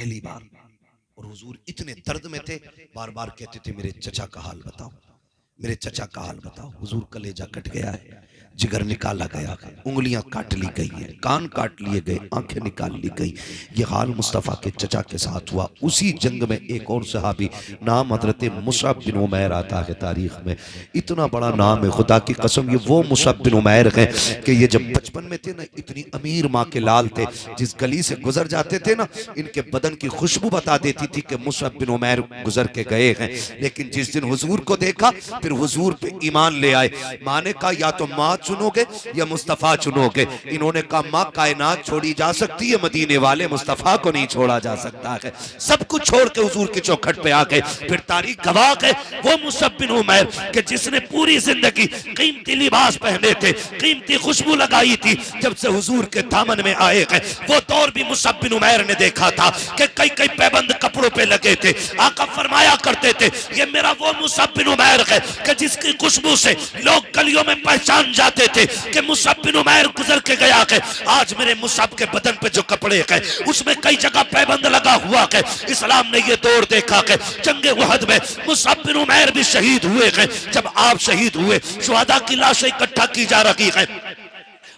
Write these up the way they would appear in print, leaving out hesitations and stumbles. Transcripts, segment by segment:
पहली बार। और हुजूर इतने दर्द में थे, बार बार कहते थे मेरे चचा का हाल बताओ, मेरे चचा का हाल बताओ। हुजूर कलेजा कट गया है, जिगर निकाला गया है, उंगलियां काट ली गई हैं, कान काट लिए गए, आंखें निकाल ली गई। ये हाल मुस्तफ़ा के चचा के साथ हुआ। उसी जंग में एक और सहाबी, नाम हजरत मुसअब बिन उमैर आता है तारीख में, इतना बड़ा नाम है खुदा की कसम। ये वो मुसअब बिन उमैर है कि ये जब बचपन में थे ना, इतनी अमीर माँ के लाल थे, जिस गली से गुजर जाते थे ना, इनके बदन की खुशबू बता देती थी कि मुसअब बिन उमैर गुजर के गए हैं। लेकिन जिस दिन हुजूर को देखा, फिर हुजूर पे ईमान ले आए। माँ ने कहा या तो माँ चुनोगे या मुस्तफा चुनोगे। इन्होंने कहा माँ कायनात छोड़ी जा सकती है, मदीने वाले मुस्तफा को नहीं छोड़ा जा सकता है। सब कुछ छोड़ के हुजूर के चौखट पे आ गए। फिर तारीख गवाह है वो मुसअब बिन उमैर कि जिसने पूरी जिंदगी कीमती लिबास पहने थे, कीमती खुशबू लगाई थी, जब से हुजूर के दामन में आए हैं, वो दौर भी मुसअब बिन उमैर ने देखा था कि कई कई पैबंद कपड़ों पे लगे थे। आका फरमाया करते थे ये मेरा वो मुसअब बिन उमैर है कि जिसकी खुशबू से लोग गलियों में पहचान जाते थे कि मुसअब बिन उमैर गुजर के गया है। आज मेरे मुसअब के बदन पे जो कपड़े हैं उसमें कई जगह पैबंद लगा हुआ है। इस्लाम ने ये दौर देखा है, जंगे उहद में मुसअब बिन उमैर भी शहीद हुए हैं। जब आप शहीद हुए, शुहदा की लाशें इकट्ठा की जा रही है,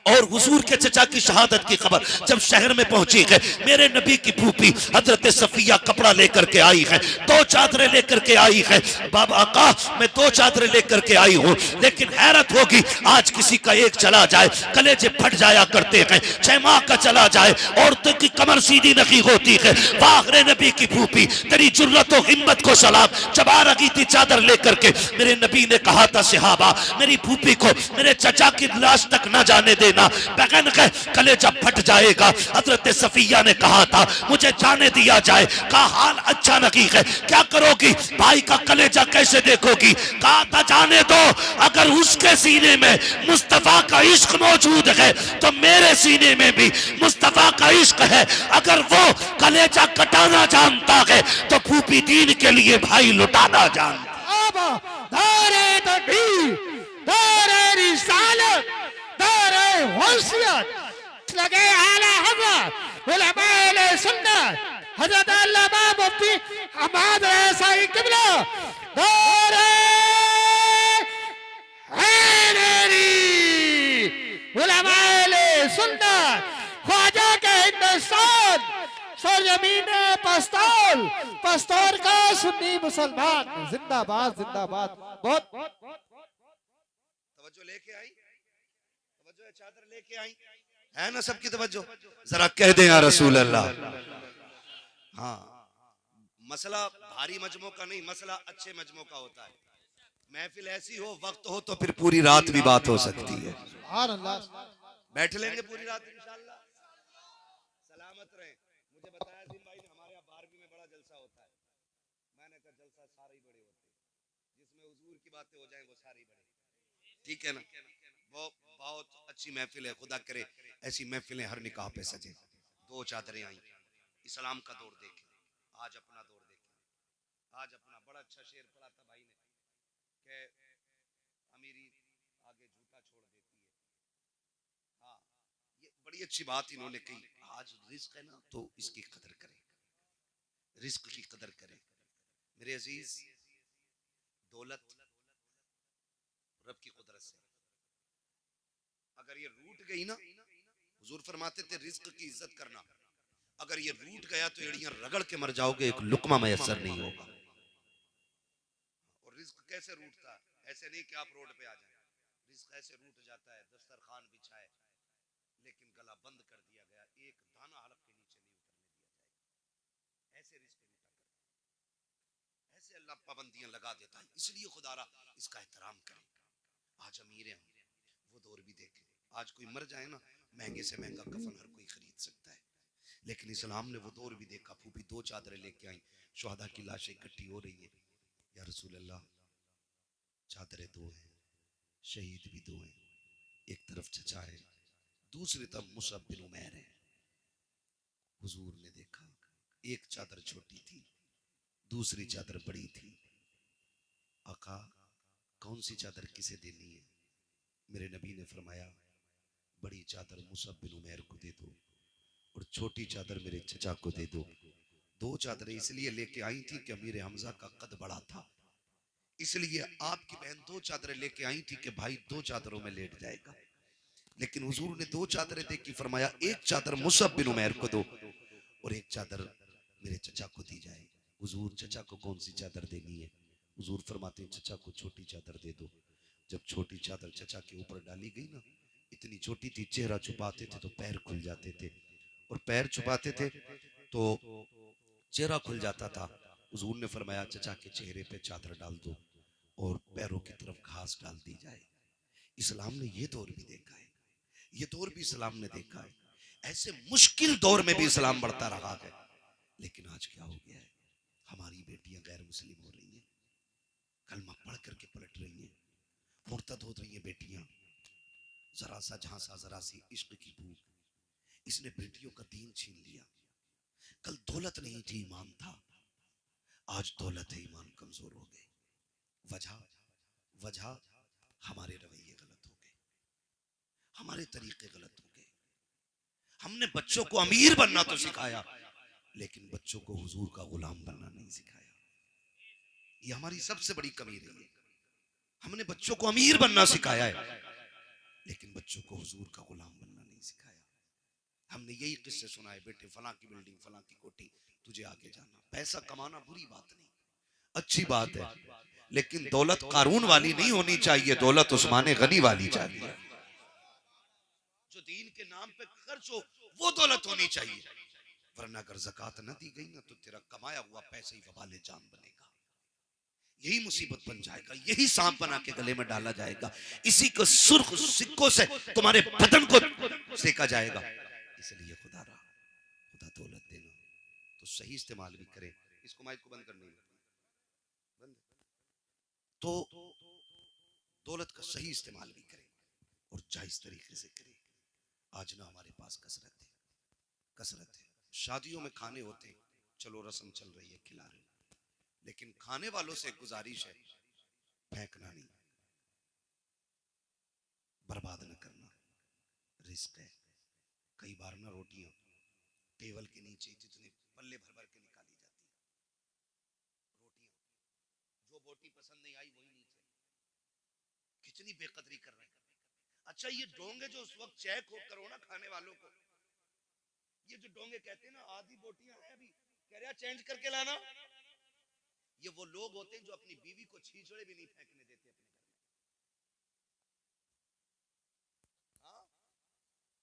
और हुजूर के चचा की शहादत की खबर जब शहर में पहुंची है, मेरे नबी की फूफी हजरत सफिया कपड़ा लेकर के आई है, 2 चादरें लेकर के आई है। बाबा का मैं 2 चादरें लेकर के आई हूं, लेकिन हैरत होगी आज किसी का एक चला जाए कलेजे फट जाया करते हैं, 6 माह का चला जाए औरतों की कमर सीधी नहीं होती है। वाहरे नबी की फूफी तेरी जुर्रत और हिम्मत को सलाम, चबा रही थी चादर लेकर के। मेरे नबी ने कहा था सहाबा मेरी फूफी को मेरे चचा की लाश तक न जाने दे, बगन का कलेजा फट जाएगा। हजरत सफिया ने कहा था मुझे जाने दिया जाए। कहा हाल अच्छा नहीं है, क्या करोगी, भाई का कलेजा कैसे देखोगी। कहा था जाने दो, अगर उसके सीने में मुस्तफा का इश्क मौजूद है तो मेरे सीने में भी मुस्तफा का इश्क है। अगर वो कलेजा कटाना जानता है तो फूफी दीन के लिए भाई लुटाना जानता। लगे आला हज़रत उलमाए सुन्नत हज़रत अल्लामा मुफ्ती अहमद रज़ाई क़िबला दौरे हैदरी उलमाए सुन्नत ख्वाजा के हिंदुस्तान सरजमीन पस्तौल, पस्तौर का सुन्नी मुसलमान जिंदाबाद जिंदाबाद। बहुत तवज्जो लेके आई, तवज्जो चादर लेके आई है ना सबकी तवज्जो। जरा कह दें या रसूल अल्लाह। हाँ, मसला भारी मजमों का नहीं, मसला अच्छे मजमों का होता है। महफिल ऐसी हो, वक्त हो तो फिर पूरी रात भी बात हो सकती है। बैठ लेंगे पूरी रात इंशाअल्लाह। सलामत रहे। मुझे बताया दिन भाई ने हमारे यहाँ 12वीं में बड़ा जलसा होता है। मैंने कहा जलसा सारे ही बड़े होते हैं, जिसमें हुजूर की बातें हो जाएं वो सारे ही बड़े, ठीक है ना। वो बहुत अच्छी महफिल है, खुदा करे ऐसी महफिलें हर निकाह पे सजे। 2 चादरें आई, इस्लाम का दौर देखे, आज अपना दौर देखे। आज अपना बड़ा अच्छा शेर पढ़ा था भाई ने कि अमीरी आगे झूठा छोड़ देती है। हाँ, ये बड़ी अच्छी बात इन्होंने कही। आज रिस्क है ना तो इसकी कदर करें, रिस्क की कदर करें। मेरे अजीज, दौलत रब की कुदरत से अगर ये रूठ गई ना, हुजूर फरमाते थे रिस्क की इज्जत करना, अगर ये रूठ गया तो एड़ियां रगड़ के मर जाओगे, एक लुकमा मैसर नहीं होगा। और रिस्क कैसे रूठता है, ऐसे नहीं कि आप रोड पे आ जाए। रिस्क ऐसे रूठ जाता है, दस्तरखान बिछाए लेकिन गला बंद कर दिया गया, एक दाना हलक के नीचे नहीं उतरने दिया जाएगा। ऐसे रिस्क रूठा करता है, ऐसे अल्लाह पाबंदियां लगा देता है। इसलिए खुदारा इसका एहतराम करें। आज अमीर हैं, वो दौर भी देखें। आज कोई मर जाए ना, महंगे से महंगा कफन हर कोई खरीद सकता है, लेकिन इस्लाम ने वो दौर भी देखा। फूफी 2 चादरें लेके आई, शुहदा की लाशें इकट्ठी हो रही है। या रसूल अल्लाह, चादरें 2 हैं, शहीद भी 2 हैं, एक तरफ चचा है, दूसरी तरफ मुसअब बिन उमैर है। हुजूर ने देखा एक चादर छोटी थी, दूसरी चादर बड़ी थी। आका कौन सी चादर किसे देनी है। मेरे नबी ने फरमाया बड़ी चादर मुसअब बिन उमैर को दे दो और छोटी चादर मेरे चचा को दे दो। दो चादरें इसलिए लेके आई थी कि अमीर हमजा का कद बड़ा था, इसलिए आपकी बहन दो चादरें लेके आई थी कि भाई दो चादरों में लेट जाएगा। लेकिन हुजूर ने दो चादरें देखी, फरमाया एक चादर मुसअब बिन उमैर को दो और एक चादर मेरे चचा को दी जाए। हुजूर चचा को कौन सी चादर देनी है? हुजूर फरमाते हैं चचा को छोटी चादर दे दो। जब छोटी चादर चचा के ऊपर डाली गई ना, इतनी छोटी थी, चेहरा छुपाते थे तो पैर खुल जाते थे, और पैर छुपाते थे तो चेहरा खुल जाता था। हुजूर ने फरमाया चचा के चेहरे पे चादर डाल दो और पैरों की तरफ घास डाल दी जाए। इस्लाम ने ये दौर भी देखा है, ये दौर भी इस्लाम ने देखा है। ऐसे मुश्किल दौर में भी इस्लाम बढ़ता रहा है। लेकिन आज क्या हो गया है, हमारी बेटियां गैर मुस्लिम हो रही हैं, कलमा पढ़ करके पलट रही हैं, मुर्तद हो रही हैं बेटियां। जरा सा झांसा, जरा सी इश्क की भूख, इसने बेटियों का दीन छीन लिया। कल दौलत नहीं थी, ईमान था, आज दौलत है, ईमान कमजोर हो गए। वजह हमारे रवैये गलत हो गए, हमारे तरीके गलत हो गए। हमने बच्चों को अमीर बनना तो सिखाया, लेकिन बच्चों को हुजूर का गुलाम बनना नहीं सिखाया। ये हमारी सबसे बड़ी कमी रही है। हमने बच्चों को अमीर बनना सिखाया है, लेकिन बच्चों को हुजूर का गुलाम बनना नहीं सिखाया। हमने यही किस्से सुनाए, बेटे फलां की बिल्डिंग, फलां की कोठी, तुझे आगे जाना। पैसा कमाना बुरी बात नहीं, अच्छी बात है, लेकिन दौलत कारून वाली नहीं होनी चाहिए, दौलत उस्मान गनी वाली चाहिए। जो दीन के नाम पे खर्च हो वो दौलत होनी चाहिए, वरना अगर ज़कात न दी गई ना तो तेरा कमाया हुआ पैसा ही वबाले जान बनेगा। यही मुसीबत बन जाएगा, यही सांप बना के गले में डाला जाएगा, इसी को सुर्ख सिक्कों से तुम्हारे बदन को सेका जाएगा। इसलिए खुदा दौलत देना तो सही इस्तेमाल भी करे। इसको माइक को बंद करने बंद, तो दौलत का सही इस्तेमाल भी करे और जायज तरीके से करे। आज ना हमारे पास कसरत है। शादियों में खाने होते हैं, चलो रस्म चल रही है, खिला रहे, लेकिन खाने वालों से गुजारिश है फेंकना नहीं, बर्बाद न करना, रिस्क है। कई बार ना रोटियां टेबल के नीचे जितने पल्ले भर भर के निकाली जाती है, रोटियां जो बोटी पसंद नहीं आई वही नीचे, कितनी बेकदरी कर रहे हैं। अच्छा ये डोंगे जो उस वक्त चेक करो ना खाने वालों को, ये जो डोंगे कहते हैं ना, आधी बोटियां हैं अभी, कह रहा चेंज करके लाना, ये वो लोग होते हैं जो अपनी बीवी को छीछड़े भी नहीं फेंकने देते अपने घर में। हाँ,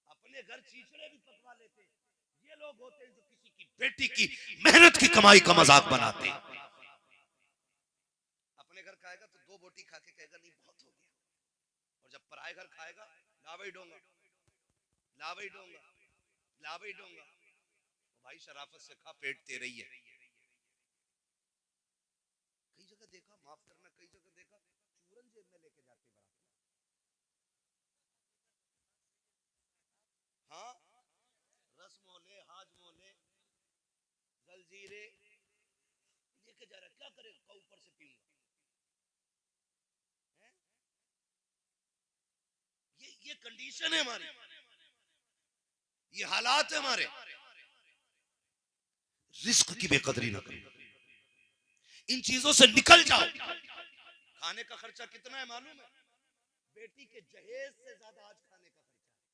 अपने घर छीछड़े भी पकवा लेते, ये लोग होते हैं जो किसी की बेटी की मेहनत की कमाई का मजाक बनाते हैं। अपने घर खाएगा तो दो बोटी खा के कहेगा नहीं बहुत हो गया, और जब पराए घर खाएगा लावई डोंगा लावई डोंगा लावई डोंगा। भाई शराफत से खा, पेट तेरे ही है। कई जगह देखा, माफ करना, कई जगह देखा चूरन जेब में लेके जाते बारात। हाँ, रस मोले, हाज मोले, जलजीरे लेके जा रहा, क्या करे, ऊपर से पीऊंगा। ये कंडीशन है हमारी, ये हालात है हमारे। रिस्क की बेकदरी ना करो, इन चीजों से निकल जाओ। खाने का खर्चा कितना है मालूम है? बेटी के जहेज से ज्यादा आज खाने का खर्चा है।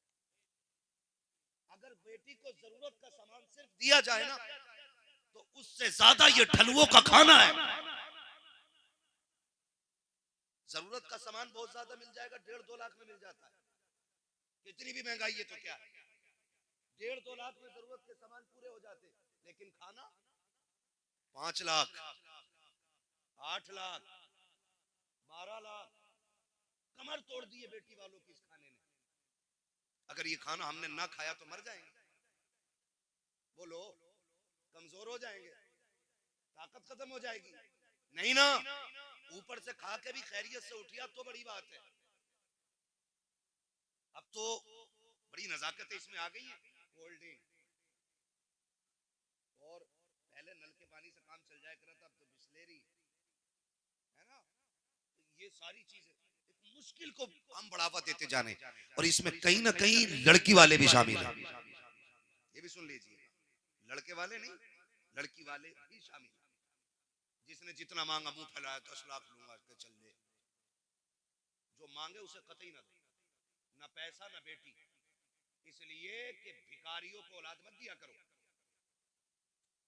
अगर बेटी को जरूरत का सामान सिर्फ दिया जाए ना, तो उससे ज्यादा ये ढलुओं का खाना है। जरूरत का सामान बहुत ज्यादा मिल जाएगा, 1.5-2 लाख में मिल जाता है। कितनी भी महंगाई है तो क्या है, 1.5-2 लाख में जरूरत के सामान पूरे हो जाते, लेकिन खाना 5 लाख, 8 लाख, 12 लाख, कमर तोड़ दी है बेटी वालों की इस खाने ने। अगर ये खाना हमने ना खाया तो मर जाएंगे, बोलो, कमजोर हो जाएंगे, ताकत खत्म हो जाएगी। नहीं ना, ऊपर से खा के भी खैरियत से उठिया तो बड़ी बात है। अब तो बड़ी नजाकत इसमें आ गई है, कोल्ड ड्रिंक, और पहले नल के पानी से काम चल जाया करा था, अब तो बिस्लेरी है ना। तो ये सारी चीजें मुश्किल को हम बढ़ावा देते जाने, और इसमें कहीं ना कहीं लड़की वाले भी शामिल हैं। ये भी सुन लीजिए, लड़के वाले नहीं, लड़की वाले भी शामिल, जिसने जितना मांगा मुंह फैलाया 10 लाख लूंगा के चल ले, जो मांगे उसे कतई ना दो, ना पैसा ना बेटी, इसलिए कि भिखारियों को औलाद मत दिया करो।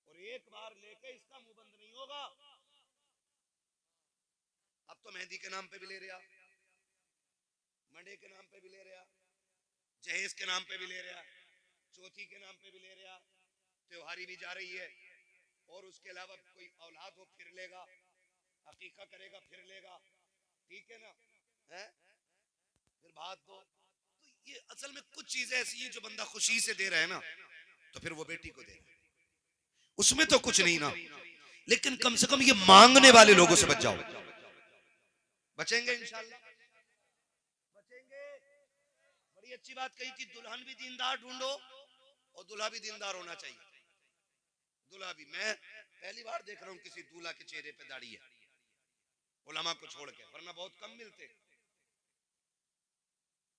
और एक बार लेके इसका मुंह बंद नहीं होगा। अब तो मेहंदी के नाम पे भी ले रहा, मंडे के नाम पे भी ले रहा, जहेज के नाम पे भी ले रहा, चौथी के नाम पे भी ले रहा, त्योहारी भी जा रही है, और उसके अलावा कोई औलाद हो फिर लेगा, अकीका करेगा फिर लेगा, ठीक है ना, है फिर बात दो। तो ये असल में कुछ चीजें ऐसी हैं जो बंदा खुशी से दे रहा है ना, तो फिर वो बेटी को दे रहा है, उसमें तो कुछ नहीं ना, लेकिन कम से कम ये मांगने वाले लोगों से बच जाओ। बचेंगे इंशाल्लाह, बचेंगे। बड़ी अच्छी बात कही थी, दुल्हन भी दीनदार ढूंढो और दूल्हा भी दीनदार होना चाहिए। दूल्हा भी, मैं पहली बार देख रहा हूं किसी दूल्हा के चेहरे पे दाढ़ी है, उलमा को छोड़ के, वरना बहुत कम मिलते।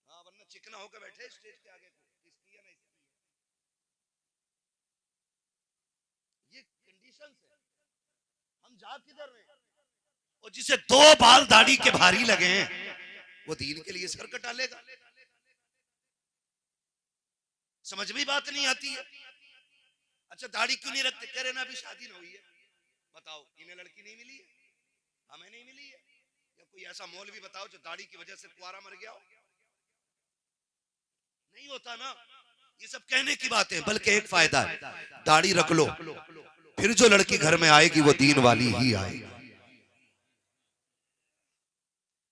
हाँ, वरना चिकना होकर बैठे स्टेज के आगे को, इसकी है ना इसकी है। ये कंडीशन है, हम जा किधर रहे हैं? और जिसे 2 बाल दाढ़ी के भारी लगे हैं वो दीन के लिए सर कटा लेगा। समझ में बात नहीं आती है। अच्छा, दाढ़ी क्यों नहीं रखते? कह रहे ना अभी शादी ना हुई है। बताओ, इन्हें लड़की नहीं मिली है, हमें नहीं मिली है? या कोई ऐसा मौलवी बताओ जो दाढ़ी की वजह से कुआरा मर गया हो? नहीं होता ना। ये सब कहने की बात है, बल्कि एक फायदा है, दाढ़ी रख लो, फिर जो लड़की घर में आएगी वो दीन वाली ही आएगी।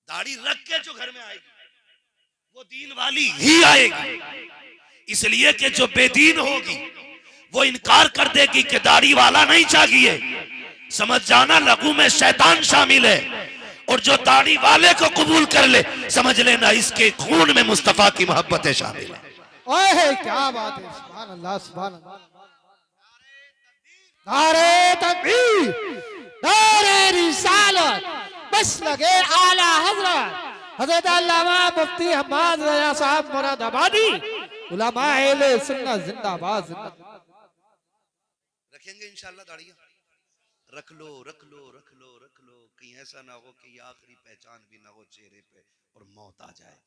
दाढ़ी रख के जो घर में आएगी वो दीन वाली ही आएगी। इसलिए कि जो बेदीन होगी वो इनकार कर देगी कि दाढ़ी वाला नहीं चाहिए, समझ जाना लघु में शैतान शामिल है। और जो दाढ़ी वाले को कबूल कर ले, समझ लेना इसके खून में मुस्तफा की मोहब्बतें शामिल है। ओए क्या बात है, सुभान अल्लाह, सुभान अल्लाह। नारे तकबीर, नारे रिसालत, बस लगे आला हजरत हजरत अल्लामा मुफ्ती हम्माद रजा साहब मुरादाबादी, उलमा अहले सुन्नत जिंदाबाद, जिंदाबाद। रखेंगे इंशाल्लाह दाढ़ियां, रख लो रख लो रख लो रख लो, कहीं ऐसा ना हो कि ये आखिरी पहचान भी ना हो चेहरे पे और मौत आ जाए।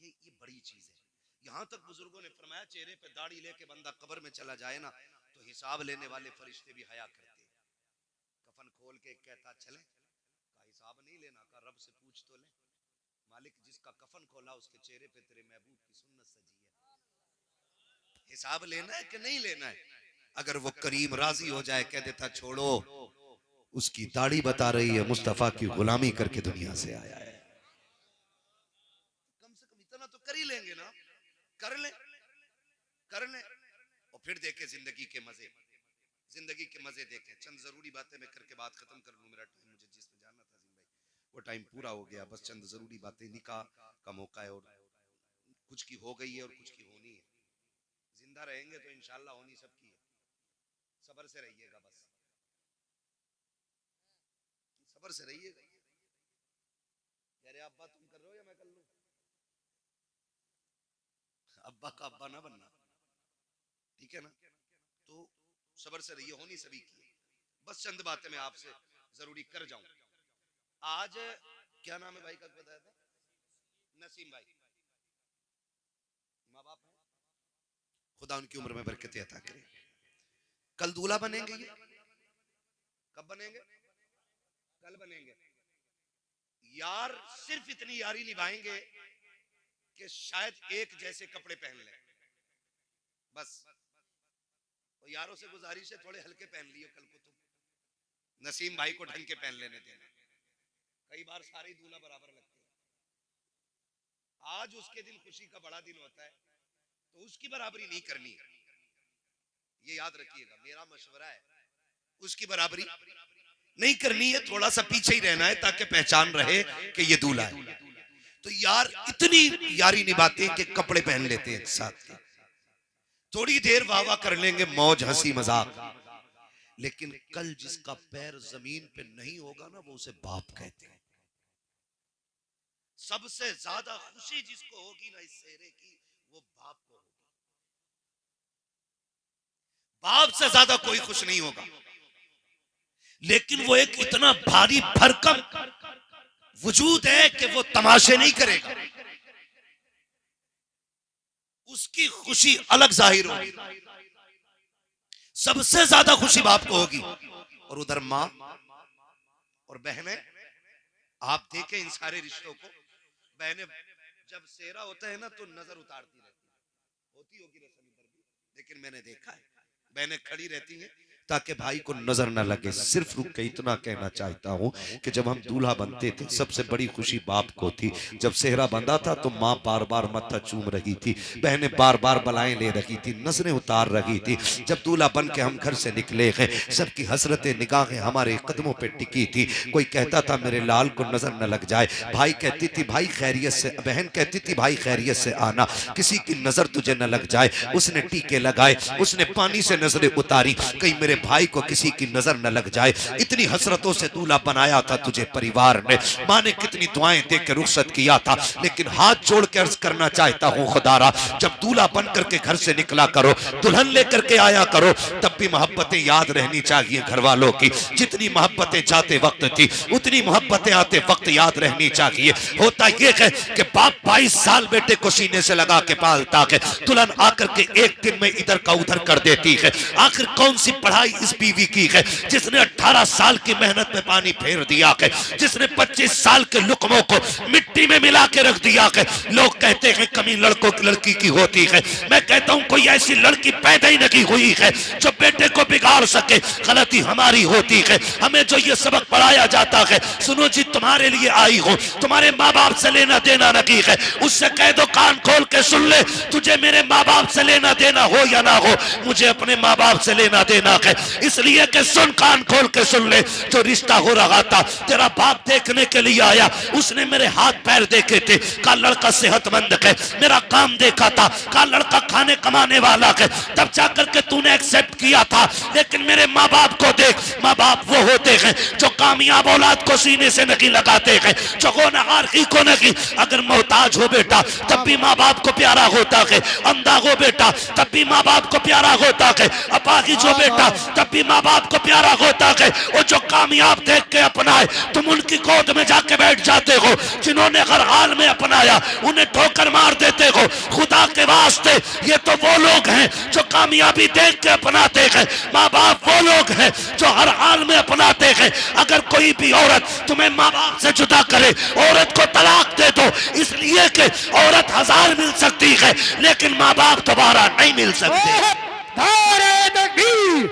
ये बड़ी चीज है। यहाँ तक बुजुर्गों ने फरमाया, चेहरे पे दाढ़ी लेके बंदा कब्र में चला जाए ना, तो हिसाब लेने वाले फरिश्ते भी हया करते। कफन खोल के कहता चले, का हिसाब नहीं लेना, का रब से पूछ तो ले, मालिक जिसका कफन खोला उसके चेहरे पे तेरे महबूब की सुन्नत सजी है, हिसाब लेना है कि नहीं लेना है? अगर वो करीम राजी हो जाए, कह देता छोड़ो, उसकी दाढ़ी बता रही है मुस्तफा की गुलामी करके दुनिया से आया है, कम से कम इतना तो कर ही लेंगे ना, कर ले कर ले। और फिर देखे जिंदगी के मजे, जिंदगी के मजे देखें। चंद जरूरी बातें मैं करके बात खत्म कर लूं, मेरा टाइम मुझे जिसमें जाना था जिन भाई, वो टाइम पूरा हो गया। बस चंद जरूरी बातें, निकाह का मौका है और कुछ की हो गई है और कुछ की होनी है। जिंदा रहेंगे तो इंशाल्लाह होनी सबकी है। सब्र से रहिएगा, बस सब्र से रहिएगा। कह रहे अब्बा तुम कर रहे हो या मैं कर लूं? अब्बा का अब्बा ना बनना, ठीक है ना? तो सब्र से रहिए, होनी सभी की है। बस चंद बातें मैं आपसे जरूरी कर जाऊं। आज क्या नाम है भाई का बताया था? नसीम भाई। माँ बाप हैं, खुदा उनकी उम्र में बरकत अता करे। कल दूल्हा बनेंगे, ये कब बनेंगे? कल बनेंगे। यार सिर्फ इतनी यारी निभाएंगे कि शायद एक जैसे कपड़े पहन लें, बस। और यारों से गुजारिश है, थोड़े हल्के पहन लियो कल को तुम, नसीम भाई को ढंग के पहन लेने देना। कई बार सारे दूल्हा बराबर लगते हैं। आज उसके दिन खुशी का बड़ा दिन होता है, तो उसकी बराबरी नहीं करनी है, ये याद रखिएगा, मेरा मशवरा है। उसकी बराबरी नहीं करनी है, थोड़ा सा पीछे ही रहना है ताकि पहचान रहे कि ये दूल्हा है। तो यार इतनी यारी निभाते हैं कि कपड़े पहन लेते हैं साथ के, थोड़ी देर वाह वाह कर लेंगे, मौज हंसी मजाक, लेकिन कल जिसका पैर जमीन पे नहीं होगा ना, वो उसे बाप कहते हैं। सबसे ज्यादा खुशी जिसको होगी ना इस सेहरे की, वो बाप को होगी। बाप से ज्यादा कोई खुश नहीं होगा, लेकिन वो एक इतना भारी भरकम वजूद है कि वो तमाशे नहीं करेगा, उसकी खुशी अलग जाहिर होगी। सबसे ज्यादा खुशी बाप को होगी, और उधर माँ और बहनें। आप देखें इन सारे रिश्तों को, बहनें जब सेहरा होता है ना तो नजर उतारती रहती है, होती होगी रसम इधर भी, लेकिन मैंने देखा है बहनें खड़ी रहती हैं ताकि भाई को नजर न लगे। सिर्फ रुक के इतना कहना चाहता हूँ कि जब हम दूल्हा बनते थे सबसे बड़ी खुशी बाप को थी। जब सेहरा बंधा था तो माँ बार बार मत्था चूम रही थी, बहनें बार बार बलाएं ले रही थी, नजरें उतार रही थी। जब दूल्हा बन के हम घर से निकले हैं, सबकी हसरतें निगाहें हमारे कदमों पे टिकी थी। कोई कहता था मेरे लाल को नजर न लग जाए, भाई कहती थी भाई खैरियत से, बहन कहती थी भाई खैरियत से आना, किसी की नजर तुझे न लग जाए। उसने टीके लगाए, उसने पानी से नजरें उतारी, कहीं मेरे भाई को किसी की नजर न लग जाए। इतनी हसरतों से दूल्हा बनाया था तुझे परिवार ने, माँ ने कितनी दुआएं दे के रुखसत किया था। लेकिन हाथ जोड़ के अर्ज करना चाहता हूँ खुदारा, जब दूल्हा बन करके घर से निकला करो, दुल्हन लेकर के आया करो, तब भी मोहब्बतें याद रहनी चाहिए घर वालों की। जितनी मोहब्बतें जाते वक्त थी उतनी मोहब्बतें आते वक्त याद रहनी चाहिए। होता यह है कि बाप 22 साल बेटे को सीने से लगा के पालता है, दुल्हन आकर के एक दिन में इधर का उधर कर देती है। आखिर कौन सी पढ़ाई इस बीवी की है जिसने 18 साल की मेहनत में पानी फेर दिया है, जिसने 25 साल के लुकमों को मिट्टी में मिला के रख दिया है। लोग कहते हैं कमी लड़कों की लड़की की होती है, मैं कहता हूं कोई ऐसी लड़की पैदा ही नहीं हुई है जो बेटे को बिगाड़ सके। गलती हमारी होती है, हमें जो ये सबक पढ़ाया जाता है, सुनो जी तुम्हारे लिए आई हो, तुम्हारे माँ बाप से लेना देना नहीं है, उससे कह दो कान खोल के सुन ले, तुझे मेरे माँ बाप से लेना देना हो या ना हो, मुझे अपने माँ बाप से लेना देना है। इसलिए कि सुन, कान खोल के सुन ले, जो रिश्ता हो रहा था तेरा बाप देखने के लिए आया, उसने मेरे हाथ पैर देखे थे, का लड़का सेहतमंद है, मेरा काम देखा था, का लड़का खाने कमाने वाला है, तब जाकर के तूने एक्सेप्ट किया था। लेकिन मेरे माँ बाप को देख, माँ बाप वो होते हैं जो कामयाब औलाद को सीने से नहीं लगाते हैं, जो गुनहगार को नहीं। अगर मोहताज हो बेटा तब भी माँ बाप को प्यारा होता है, अंधा हो बेटा तब भी माँ बाप को प्यारा होता है, अपाहिज हो बेटा तब भी माँ बाप को प्यारा होता है। वो जो कामयाब देख के अपनाए तुम उनकी गोद में जाके बैठ जाते हो, जिन्होंने हर हाल में अपनाया उन्हें ठोकर मार देते हो। खुदा के वास्ते ये तो वो लोग हैं जो कामयाबी देख के अपनाते हैं, माँ बाप वो लोग हैं जो हर हाल में अपनाते हैं। अगर कोई भी औरत तुम्हें माँ बाप से जुदा करे, औरत को तलाक दे दो, इसलिए कि औरत 1000 मिल सकती है लेकिन माँ बाप दोबारा नहीं मिल सकते। दारे तकबीर,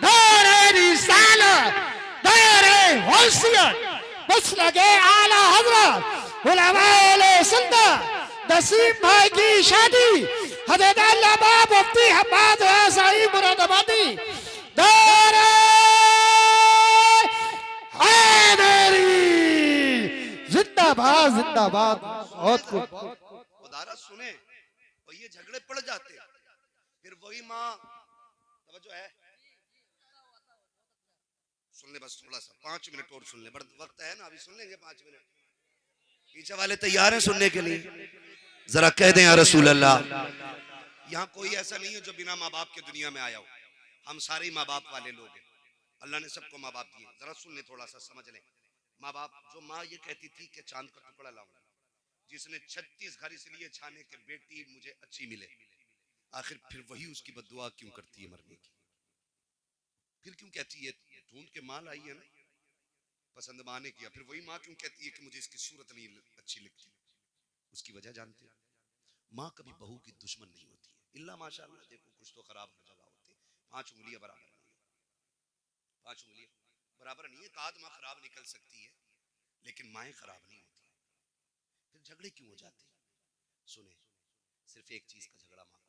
दारे रिसालत, दारे गौसियत, मसलके आला हजरत उलमाए सुन्नत नसीम भाई की शादी हज़रत अल्लामा मुफ्ती हम्माद साहिब मुरादाबादी, दारे हैदरी जिंदाबाद जिंदाबाद। बहुत खूब। खुदारा सुने, और ये झगड़े पड़ जाते, फिर वही माँ तवज्जो है, सुन ले बस थोड़ा सा 5 मिनट और सुन ले, बड़ा वक्त है ना, अभी सुन लेंगे 5 मिनट। पीछे वाले तैयार हैं सुनने के लिए? जरा कह दें या रसूल अल्लाह। यहाँ कोई ऐसा नहीं है जो बिना माँ बाप के दुनिया में आया हो, हम सारे ही माँ बाप वाले लोग हैं, अल्लाह ने सबको माँ बाप दिए। जरा सुन ले, थोड़ा सा समझ ले। माँ बाप, जो माँ ये कहती थी कि चांद का टुकड़ा लाऊंगा, जिसने 36 घर इसलिए छाने के बेटी मुझे अच्छी मिले, आखिर फिर वही उसकी बद्दुआ क्यों करती है मरने की? फिर क्यों कहती है ढूंढ के माँ लाई है ना पसंद माँ ने किया, फिर वही माँ क्यों कहती है कि मुझे इसकी सूरत नहीं अच्छी लगती? उसकी वजह जानते हैं? माँ कभी बहू की दुश्मन नहीं होती है, इल्ला माशाअल्लाह देखो कुछ तो खराब हर जगह होते हैं। 5 उंगलियां बराबर नहीं है, 5 उंगलियां बराबर नहीं है। एक आध माँ खराब निकल सकती है लेकिन माएँ खराब नहीं होती। फिर झगड़े क्यों हो जाते? सुने, सिर्फ एक चीज का झगड़ा माँ को